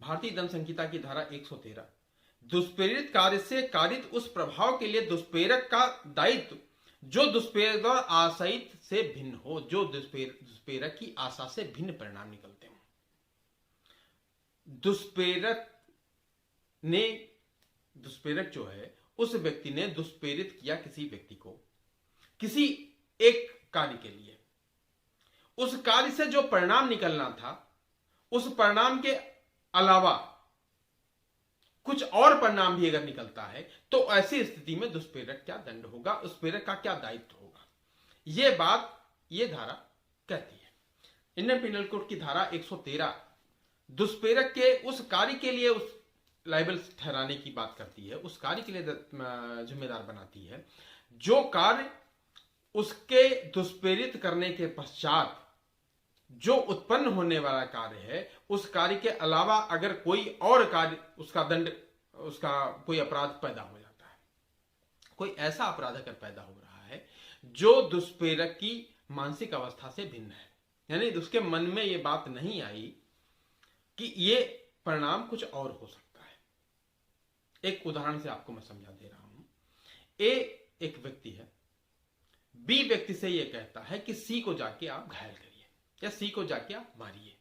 भारतीय दंड संहिता की धारा 113, दुष्प्रेरित कार्य से कारित उस प्रभाव के लिए दुष्प्रेरक का दायित्व जो दुष्प्रेरक द्वारा आशयित से भिन्न हो, जो दुष्प्रेरक की आशा से भिन्न परिणाम निकलते हो। दुष्प्रेरक जो है, उस व्यक्ति ने दुष्प्रेरित किया किसी व्यक्ति को किसी एक कार्य के लिए, उस कार्य से जो परिणाम निकलना था उस परिणाम के अलावा कुछ और परिणाम भी अगर निकलता है तो ऐसी स्थिति में दुष्प्रेरक क्या दंड होगा, उत्प्रेरक का क्या दायित्व होगा, यह बात ये धारा कहती है। इंडियन पिनल कोड की धारा 113 दुष्प्रेरक के उस कार्य के लिए उस लायबल ठहराने की बात करती है, उस कार्य के लिए जिम्मेदार बनाती है जो कार्य उसके दुष्प्रेरित करने के पश्चात जो उत्पन्न होने वाला कार्य है, उस कार्य के अलावा अगर कोई और कार्य उसका दंड, उसका कोई अपराध पैदा हो जाता है, कोई ऐसा अपराध अगर पैदा हो रहा है जो दुष्प्रेरक की मानसिक अवस्था से भिन्न है, यानी उसके मन में यह बात नहीं आई कि ये परिणाम कुछ और हो सकता है। एक उदाहरण से आपको मैं समझा दे रहा हूं। ए एक व्यक्ति है, बी व्यक्ति से यह कहता है कि सी को जाके आप घायल करिए या सी को जाके आप मारिए।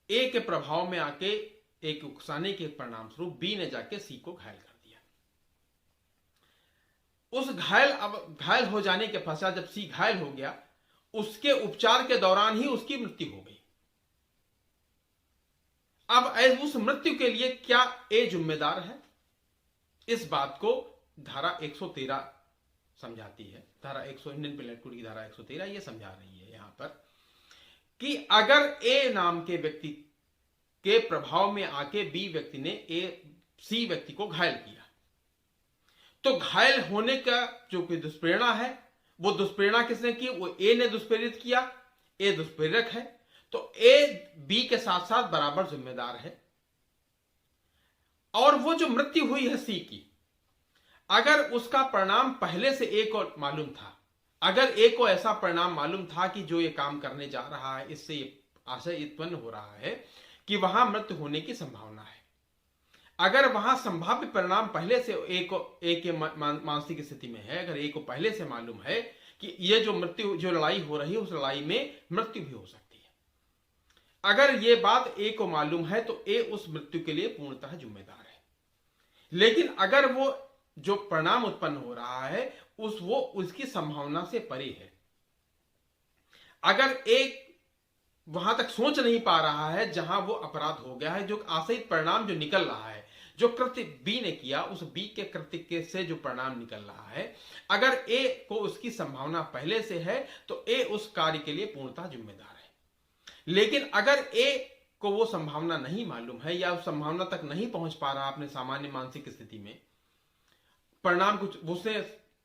ए के प्रभाव में आके, एक उकसाने के परिणाम स्वरूप बी ने जाके सी को घायल कर दिया। उस घायल हो जाने के पश्चात जब सी घायल हो गया, उसके उपचार के दौरान ही उसकी मृत्यु हो गई। अब उस मृत्यु के लिए क्या ए जिम्मेदार है? इस बात को धारा 113 समझाती है। धारा 100 इंडियन पिनल कोड की धारा 113 ये समझा रही है यहां पर कि अगर ए नाम के व्यक्ति के प्रभाव में आके बी व्यक्ति ने सी व्यक्ति को घायल किया, तो घायल होने का जो कोई दुष्प्रेरणा है, वो दुष्प्रेरणा किसने की? वो ए ने दुष्प्रेरित किया, ए दुष्प्रेरक है, तो ए बी के साथ साथ बराबर जिम्मेदार है। और वो जो मृत्यु हुई है सी की, अगर उसका परिणाम पहले से ए को मालूम था, अगर ए को ऐसा परिणाम मालूम था कि जो ये काम करने जा रहा है इससे ये आशय उत्पन्न हो रहा है कि वहां मृत्यु होने की संभावना है, अगर वहां संभाव्य परिणाम पहले से ए के मानसिक स्थिति में है, अगर ए को पहले से मालूम है कि ये जो लड़ाई हो रही है उस लड़ाई में मृत्यु भी हो सकती है, अगर ये बात ए को मालूम है तो ए उस मृत्यु के लिए पूर्णतः जिम्मेदार है। लेकिन अगर वो जो परिणाम उत्पन्न हो रहा है वो उसकी संभावना से परे है, अगर एक वहां तक सोच नहीं पा रहा है जहां वो अपराध हो गया है, जो आशयित परिणाम जो निकल रहा है, जो कृत्य बी ने किया उस बी के कृत्य से जो परिणाम निकल रहा है, अगर ए को उसकी संभावना पहले से है तो ए उस कार्य के लिए पूर्णतः जिम्मेदार है। लेकिन अगर ए को वो संभावना नहीं मालूम है या उस संभावना तक नहीं पहुंच पा रहा अपने सामान्य मानसिक स्थिति में, परिणाम कुछ उसने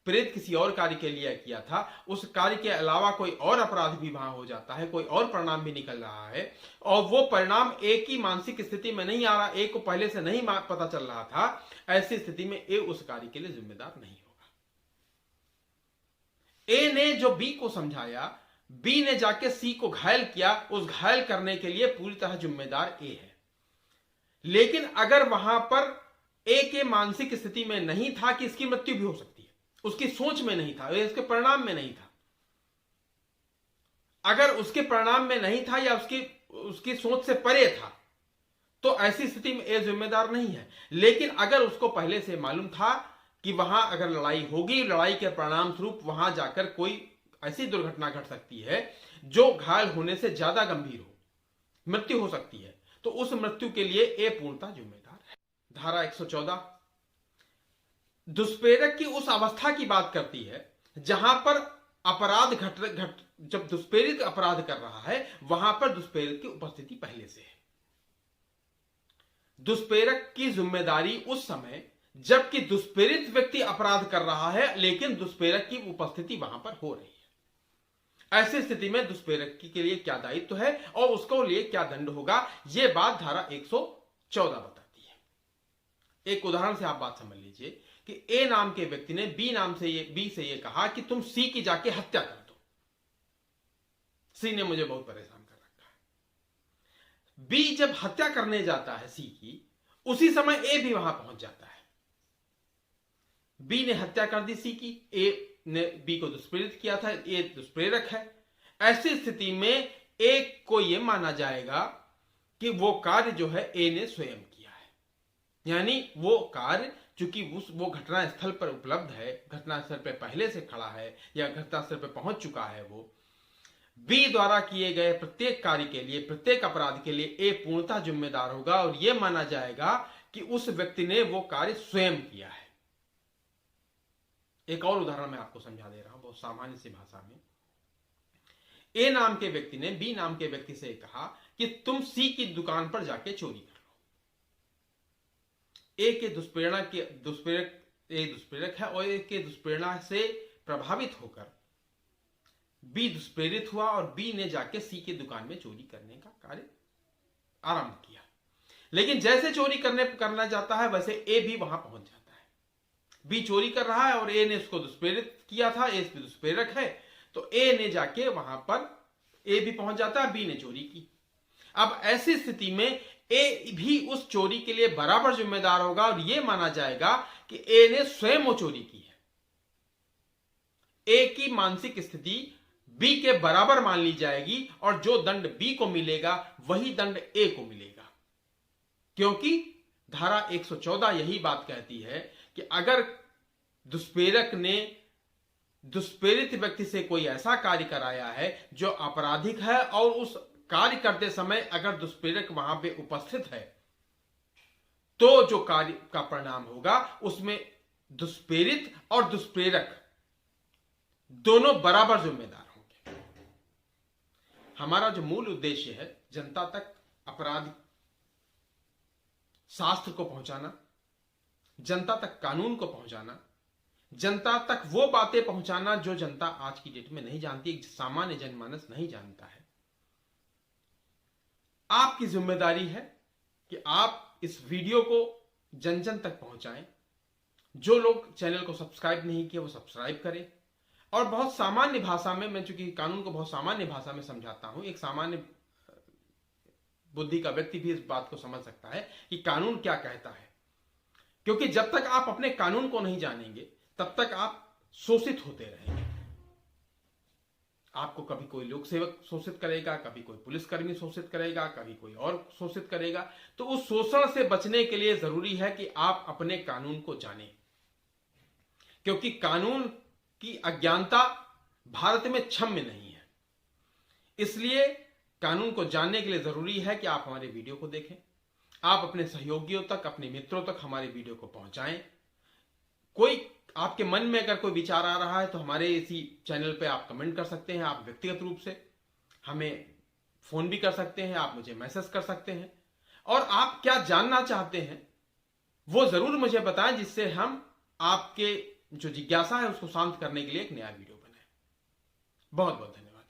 प्रेरित किसी और कार्य के लिए किया था, उस कार्य के अलावा कोई और अपराध भी वहां हो जाता है, कोई और परिणाम भी निकल रहा है और वो परिणाम ए की मानसिक स्थिति में नहीं आ रहा, ए को पहले से नहीं पता चल रहा था, ऐसी स्थिति में ए उस कार्य के लिए जिम्मेदार नहीं होगा। ए ने जो बी को समझाया, बी ने जाके सी को घायल किया, उस घायल करने के लिए पूरी तरह जिम्मेदार ए है। लेकिन अगर वहां पर ए के मानसिक स्थिति में नहीं था कि इसकी मृत्यु भी हो सकती है, उसकी सोच में नहीं था, इसके परिणाम में नहीं था, अगर उसके परिणाम में नहीं था या उसकी सोच से परे था, तो ऐसी स्थिति में ए जिम्मेदार नहीं है। लेकिन अगर उसको पहले से मालूम था कि वहां अगर लड़ाई होगी, लड़ाई के परिणाम स्वरूप वहां जाकर कोई ऐसी दुर्घटना घट सकती है जो घायल होने से ज्यादा गंभीर हो, मृत्यु हो सकती है, तो उस मृत्यु के लिए ए पूर्णतः जिम्मेदार है। धारा 114 दुष्प्रेरक की उस अवस्था की बात करती है जहां पर अपराध जब दुष्प्रेरित अपराध कर रहा है वहां पर दुष्प्रेरक की उपस्थिति पहले से है। दुष्प्रेरक की जिम्मेदारी उस समय जबकि दुष्प्रेरित व्यक्ति अपराध कर रहा है लेकिन दुष्प्रेरक की उपस्थिति वहां पर हो रही है। ऐसी स्थिति में दुष्प्रेरक के लिए क्या दायित्व है और उसको लिए क्या दंड होगा, यह बात धारा 114 बताती है। एक उदाहरण से आप बात समझ लीजिए कि ए नाम के व्यक्ति ने बी से ये कहा कि तुम सी की जाके हत्या कर दो, सी ने मुझे बहुत परेशान कर रखा है। बी जब हत्या करने जाता है सी की, उसी समय ए भी वहां पहुंच जाता है। बी ने हत्या कर दी सी की, ए ने बी को दुष्प्रेरित किया था, ए दुष्प्रेरक है। ऐसी स्थिति में ए को यह माना जाएगा कि वो कार्य जो है ए ने स्वयं किया है, यानी वो कार्य चूंकि वो घटना स्थल पर उपलब्ध है, घटना स्थल पर पहले से खड़ा है या घटना स्थल पर पहुंच चुका है, वो बी द्वारा किए गए प्रत्येक कार्य के लिए, प्रत्येक अपराध के लिए ए पूर्णतः जिम्मेदार होगा और यह माना जाएगा कि उस व्यक्ति ने वो कार्य स्वयं किया है। एक और उदाहरण मैं आपको समझा दे रहा हूं बहुत सामान्य सी भाषा में। ए नाम के व्यक्ति ने बी नाम के व्यक्ति से कहा कि तुम सी की दुकान पर जाके चोरी कर लो। ए के दुष्प्रेरक है और ए के दुष्प्रेरणा से प्रभावित होकर बी दुष्प्रेरित हुआ और बी ने जाके सी की दुकान में चोरी करने का कार्य आरंभ किया। लेकिन जैसे चोरी करना जाता है वैसे ए भी वहां पहुंच जाता है। बी चोरी कर रहा है और ए ने उसको दुष्प्रेरित किया था, ए दुष्प्रेरक है, तो ए ने जाके वहां पर ए भी पहुंच जाता है, बी ने चोरी की। अब ऐसी स्थिति में ए भी उस चोरी के लिए बराबर जिम्मेदार होगा और यह माना जाएगा कि ए ने स्वयं वो चोरी की है। ए की मानसिक स्थिति बी के बराबर मान ली जाएगी और जो दंड बी को मिलेगा वही दंड ए को मिलेगा, क्योंकि धारा 114 यही बात कहती है कि अगर दुष्प्रेरक ने दुष्प्रेरित व्यक्ति से कोई ऐसा कार्य कराया है जो आपराधिक है और उस कार्य करते समय अगर दुष्प्रेरक वहां पे उपस्थित है, तो जो कार्य का परिणाम होगा उसमें दुष्प्रेरित और दुष्प्रेरक दोनों बराबर जिम्मेदार होंगे। हमारा जो मूल उद्देश्य है जनता तक अपराध शास्त्र को पहुंचाना, जनता तक कानून को पहुंचाना, जनता तक वो बातें पहुंचाना जो जनता आज की डेट में नहीं जानती, सामान्य जनमानस नहीं जानता है। आपकी जिम्मेदारी है कि आप इस वीडियो को जन जन तक पहुंचाएं। जो लोग चैनल को सब्सक्राइब नहीं किए वो सब्सक्राइब करें और बहुत सामान्य भाषा में, मैं चूंकि कानून को बहुत सामान्य भाषा में समझाता हूं, एक सामान्य बुद्धि का व्यक्ति भी इस बात को समझ सकता है कि कानून क्या कहता है। क्योंकि जब तक आप अपने कानून को नहीं जानेंगे तब तक आप शोषित होते रहेंगे। आपको कभी कोई लोक सेवक शोषित करेगा, कभी कोई पुलिसकर्मी शोषित करेगा, कभी कोई और शोषित करेगा। तो उस शोषण से बचने के लिए जरूरी है कि आप अपने कानून को जानें, क्योंकि कानून की अज्ञानता भारत में क्षम्य नहीं है। इसलिए कानून को जानने के लिए जरूरी है कि आप हमारे वीडियो को देखें, आप अपने सहयोगियों तक, अपने मित्रों तक हमारे वीडियो को पहुंचाएं। कोई आपके मन में अगर कोई विचार आ रहा है तो हमारे इसी चैनल पे आप कमेंट कर सकते हैं, आप व्यक्तिगत रूप से हमें फोन भी कर सकते हैं, आप मुझे मैसेज कर सकते हैं और आप क्या जानना चाहते हैं वो जरूर मुझे बताएं, जिससे हम आपके जो जिज्ञासा है उसको शांत करने के लिए एक नया वीडियो बनाएं। बहुत बहुत धन्यवाद।